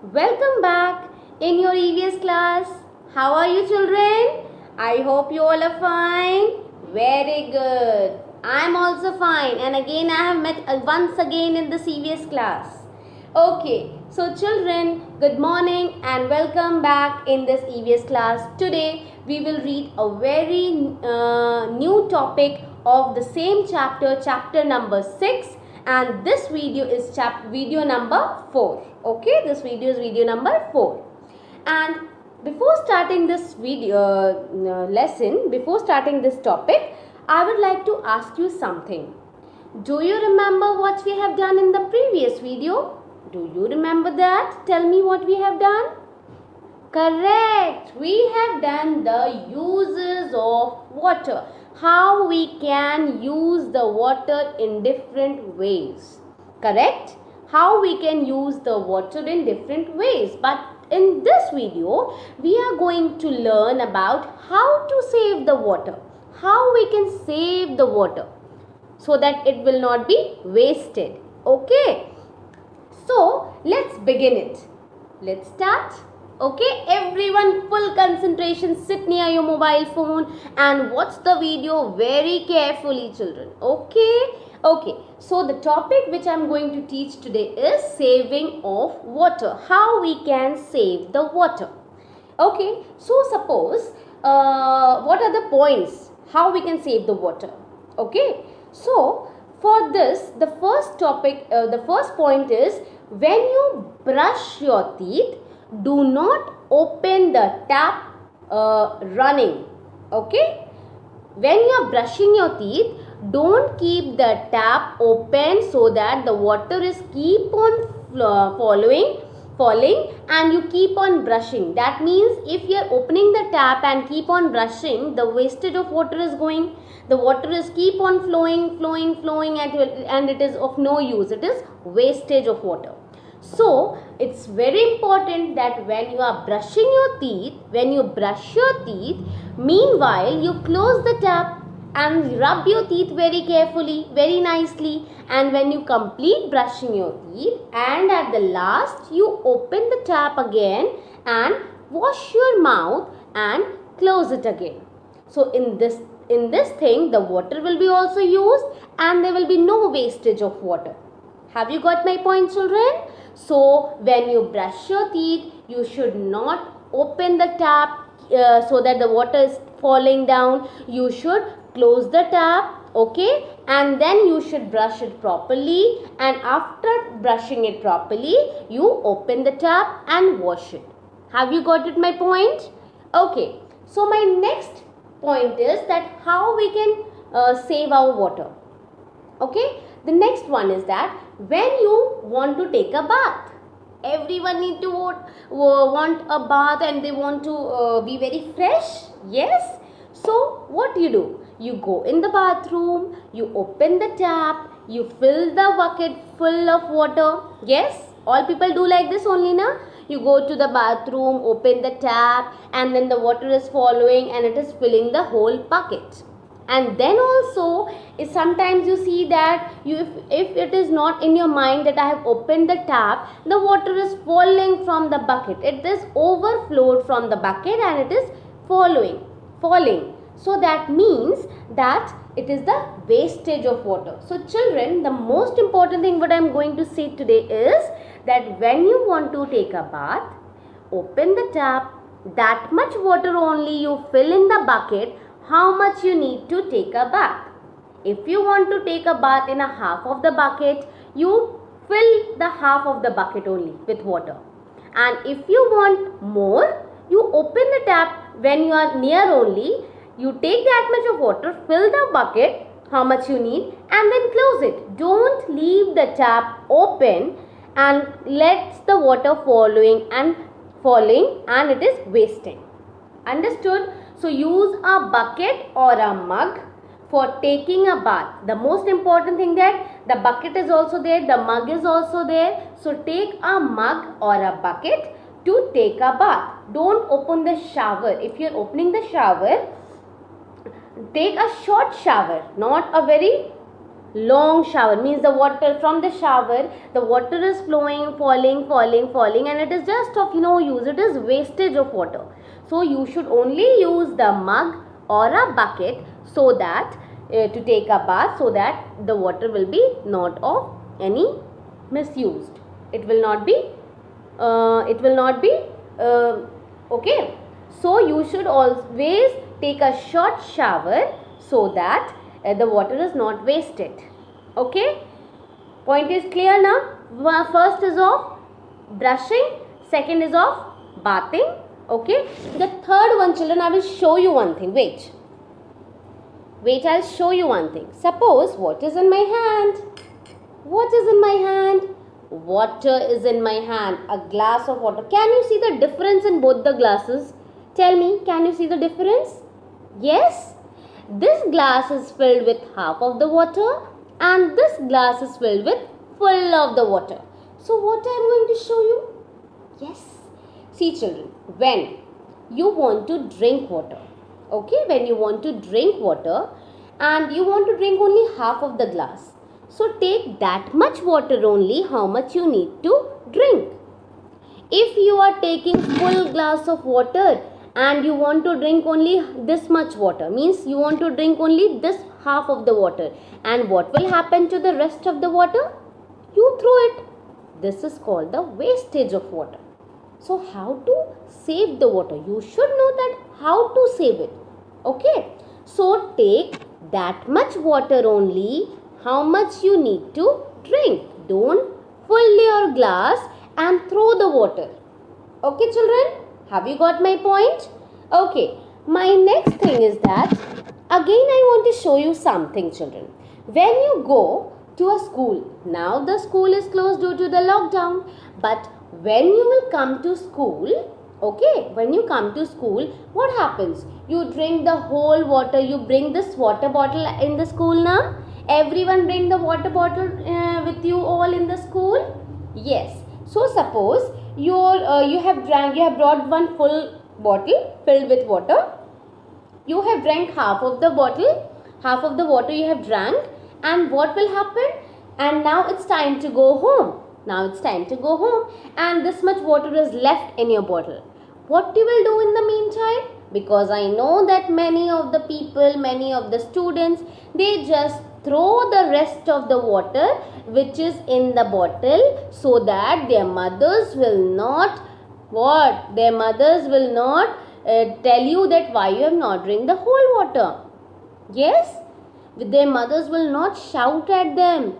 Welcome back in your EVS class. How are you children? I hope you all are fine. Very good. I am also fine, and again I have met once again in this EVS class. Okay, so children, good morning and welcome back in this EVS class. Today we will read a very new topic of the same chapter, chapter number 6, and this video is video number 4. Okay, this video is video number 4. And before starting this video lesson, before starting this topic, I would like to ask you something. Do you remember what we have done in the previous video? Do you remember that? Tell me what we have done. Correct. We have done the uses of water. How we can use the water in different ways. Correct? How we can use the water in different ways. But in this video, we are going to learn about how to save the water. How we can save the water so that it will not be wasted. Okay? So, let's begin it. Let's start. Okay, everyone, full concentration, sit near your mobile phone and watch the video very carefully, children. Okay, so the topic which I am going to teach today is saving of water. How we can save the water. Okay, so suppose, what are the points? How we can save the water? Okay, so for this, the first topic, the first point is, when you brush your teeth, do not open the tap running. Okay, when you are brushing your teeth, don't keep the tap open so that the water is keep on falling and you keep on brushing. That means if you are opening the tap and keep on brushing, the wastage of water is going. The water is keep on flowing and it is of no use. It is wastage of water. So, it's very important that when you are brushing your teeth, when you brush your teeth, meanwhile you close the tap and rub your teeth very carefully, very nicely, and when you complete brushing your teeth and at the last you open the tap again and wash your mouth and close it again. So, in this thing, the water will be also used and there will be no wastage of water. Have you got my point, children? So, when you brush your teeth, you should not open the tap so that the water is falling down. You should close the tap, okay? And then you should brush it properly. And after brushing it properly, you open the tap and wash it. Have you got it, my point? Okay. So, my next point is that how we can save our water. Okay. The next one is that when you want to take a bath, everyone need to want a bath and they want to be very fresh. Yes. So what do? You go in the bathroom, you open the tap, you fill the bucket full of water. Yes. All people do like this only, na? You go to the bathroom, open the tap and then the water is following and it is filling the whole bucket. And then also, sometimes you see that if it is not in your mind that I have opened the tap, the water is falling from the bucket. It is overflowed from the bucket and it is falling. So that means that it is the wastage of water. So children, the most important thing what I am going to say today is that when you want to take a bath, open the tap, that much water only you fill in the bucket. How much you need to take a bath. If you want to take a bath in a half of the bucket, you fill the half of the bucket only with water. And if you want more, you open the tap when you are near only. You take that much of water, fill the bucket, how much you need, and then close it. Don't leave the tap open and let the water falling and it is wasting. Understood? So, use a bucket or a mug for taking a bath. The most important thing that the bucket is also there, the mug is also there. So, take a mug or a bucket to take a bath. Don't open the shower. If you are opening the shower, take a short shower, not a very long shower means the water from the shower, the water is flowing, falling, and it is just of no use. It is wastage of water. So you should only use the mug or a bucket so that to take a bath, so that the water will be not of any misused. It will not be okay. So you should always take a short shower so that the water is not wasted. Okay, point is clear now. First is of brushing, second is of bathing. Okay, the third one, children, I will show you one thing. Wait, I'll show you one thing. Suppose, what is in my hand? What is in my hand? Water is in my hand. A glass of water. Can you see the difference in both the glasses? Tell me, can you see the difference? Yes? This glass is filled with half of the water and this glass is filled with full of the water. So what I am going to show you? Yes. See children, when you want to drink water, okay, when you want to drink water and you want to drink only half of the glass. So take that much water only, how much you need to drink. If you are taking full glass of water and you want to drink only this much water, means you want to drink only this half of the water, and what will happen to the rest of the water? You throw it. This is called the wastage of water. So how to save the water? You should know that how to save it. Okay. So take that much water only, how much you need to drink. Don't fill your glass and throw the water. Okay children, have you got my point? Okay, my next thing is that, again I want to show you something children. When you go to a school, now the school is closed due to the lockdown, but when you will come to school, okay, when you come to school, what happens? You drink the whole water. You bring this water bottle in the school now. Everyone bring the water bottle with you all in the school. Yes. So suppose you have brought one full bottle filled with water. You have drank half of the bottle, half of the water you have drank, and what will happen? And now it's time to go home. Now it's time to go home, and this much water is left in your bottle. What you will do in the meantime? Because I know that many of the people, many of the students, they just throw the rest of the water which is in the bottle, so that their mothers will not tell you that why you have not drink the whole water. Yes, their mothers will not shout at them.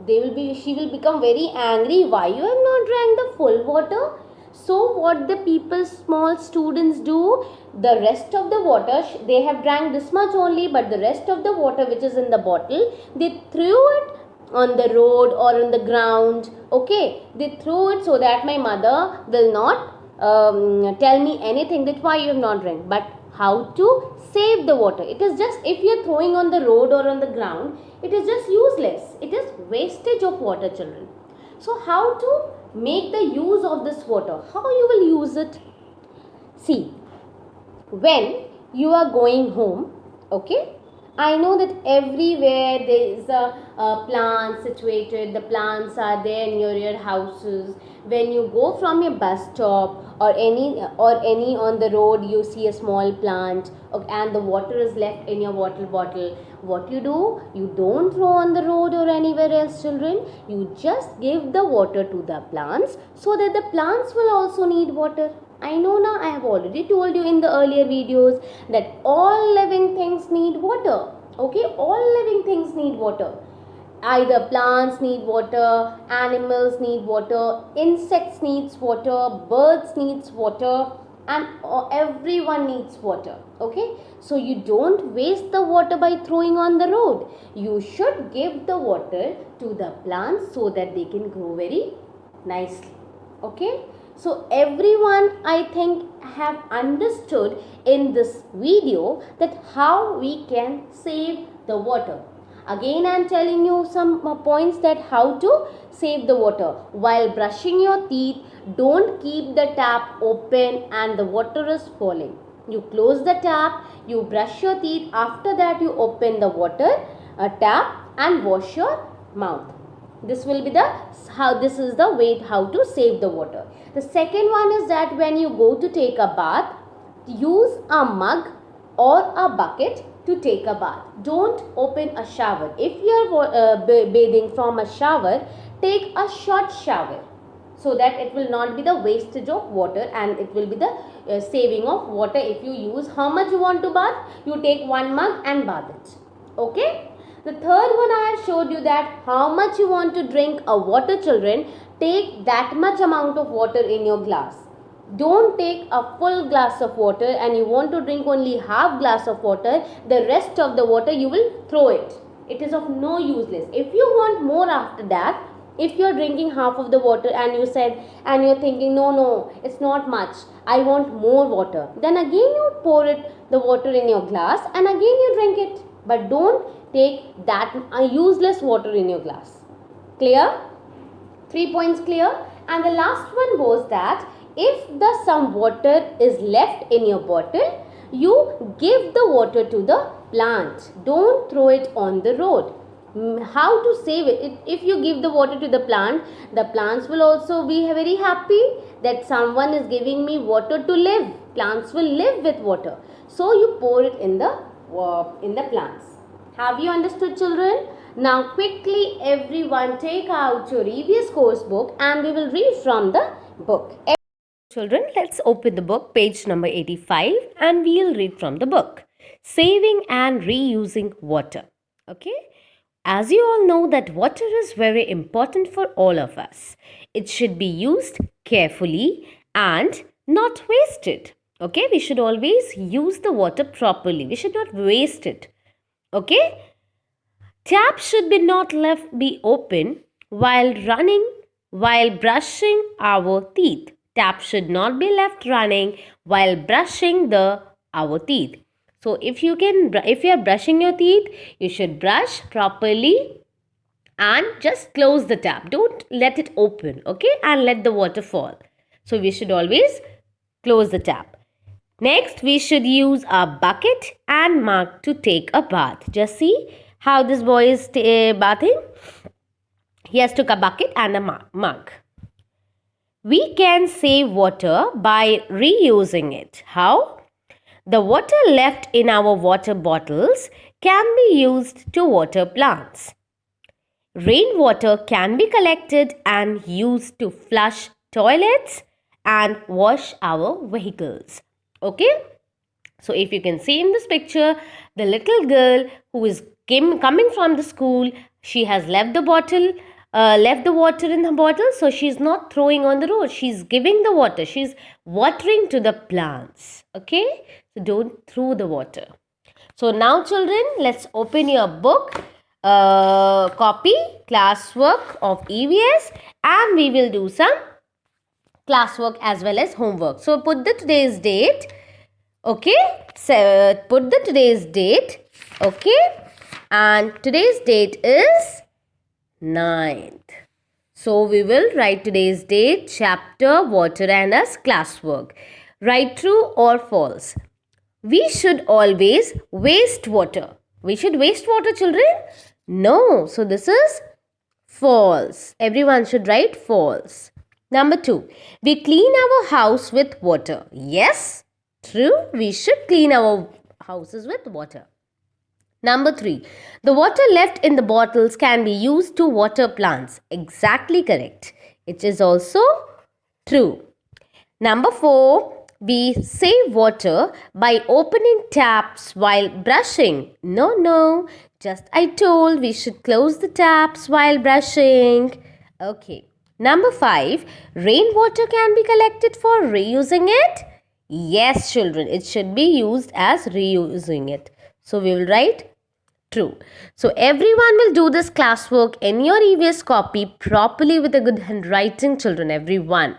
She will become very angry. Why you have not drank the full water? So what the people, small students do, the rest of the water, they have drank this much only, but the rest of the water which is in the bottle, they threw it on the road or on the ground. Okay, they threw it so that my mother will not tell me anything that why you have not drank. But how to save the water? It is just, if you are throwing on the road or on the ground, it is just useless. It is wastage of water children. So how to make the use of this water? How you will use it? See, when you are going home, okay, I know that everywhere there is a plant situated. The plants are there near your houses. When you go from your bus stop or any on the road, you see a small plant, okay, and the water is left in your water bottle. What you do? You don't throw on the road or anywhere else, children. You just give the water to the plants so that the plants will also need water. I know now, I have already told you in the earlier videos that all living things need water. Okay, all living things need water. Either plants need water, animals need water, insects needs water, birds needs water, and everyone needs water. Okay, so you don't waste the water by throwing on the road. You should give the water to the plants so that they can grow very nicely. Okay, so everyone, I think, have understood in this video that how we can save the water. Again, I am telling you some points that how to save the water. While brushing your teeth, don't keep the tap open and the water is falling. You close the tap, you brush your teeth, after that you open the water tap, and wash your mouth. This will be this is the way how to save the water. The second one is that when you go to take a bath, use a mug or a bucket to take a bath. Don't open a shower. If you are bathing from a shower, take a short shower, so that it will not be the wastage of water and it will be the saving of water. If you use how much you want to bath, you take one mug and bath it. Okay. The third one I have showed you that how much you want to drink a water, children. Take that much amount of water in your glass. Don't take a full glass of water and you want to drink only half glass of water. The rest of the water you will throw it. It is of no useless. If you want more after that, if you are drinking half of the water and you said and you are thinking no, it's not much, I want more water, then again you pour the water in your glass and again you drink it. But don't take that useless water in your glass. Clear? 3 points clear? And the last one was that if some water is left in your bottle, you give the water to the plant. Don't throw it on the road. How to save it? If you give the water to the plants will also be very happy that someone is giving me water to live. Plants will live with water. So you pour it in the plants. Have you understood, children? Now quickly everyone take out your EVS course book and we will read from the book. Children, let's open the book, page number 85, and we'll read from the book. Saving and reusing water. Okay? As you all know that water is very important for all of us. It should be used carefully and not wasted. Okay? We should always use the water properly. We should not waste it. Okay? Tap should be not left be open while brushing our teeth. Tap should not be left running while brushing our teeth. So if you are brushing your teeth, you should brush properly and just close the tap. Don't let it open, okay? And let the water fall. So we should always close the tap. Next, we should use a bucket and mug to take a bath. Just see how this boy is bathing. He has took a bucket and a mug. We can save water by reusing it. How? The water left in our water bottles can be used to water plants. Rainwater can be collected and used to flush toilets and wash our vehicles. Okay? So if you can see in this picture, the little girl who is coming from the school, she has left the water in the bottle, so she's not throwing on the road. She's giving the water. She's watering to the plants. Okay? So don't throw the water. So now children, let's open your book, copy, classwork of EVS, and we will do some classwork as well as homework. So put the today's date. Okay? So put the today's date. Okay? And today's date is 9th. So we will write today's date, chapter, water and as classwork. Write true or false. We should always waste water. We should waste water, children? No. So this is false. Everyone should write false. Number 2. We clean our house with water. Yes. True. We should clean our houses with water. Number 3. The water left in the bottles can be used to water plants. Exactly correct. It is also true. Number 4. We save water by opening taps while brushing. No. Just I told we should close the taps while brushing. Okay. Number 5. Rainwater can be collected for reusing it. Yes, children. It should be used as reusing it. So we will write true. So everyone will do this classwork in your EVS copy properly with a good handwriting, children. Everyone.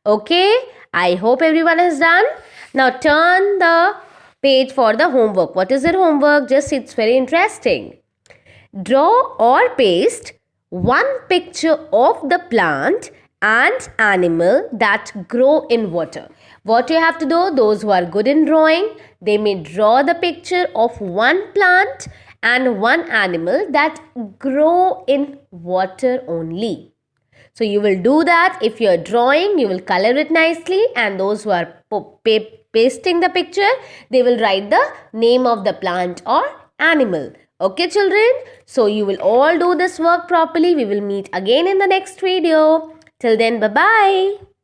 Okay. I hope everyone has done. Now turn the page for the homework. What is your homework? Just it's very interesting. Draw or paste one picture of the plant and animal that grow in water. What you have to do, those who are good in drawing, they may draw the picture of one plant and one animal that grow in water only. So you will do that. If you are drawing, you will color it nicely, and those who are pasting the picture, they will write the name of the plant or animal. Okay children, so you will all do this work properly. We will meet again in the next video. Till then, bye bye.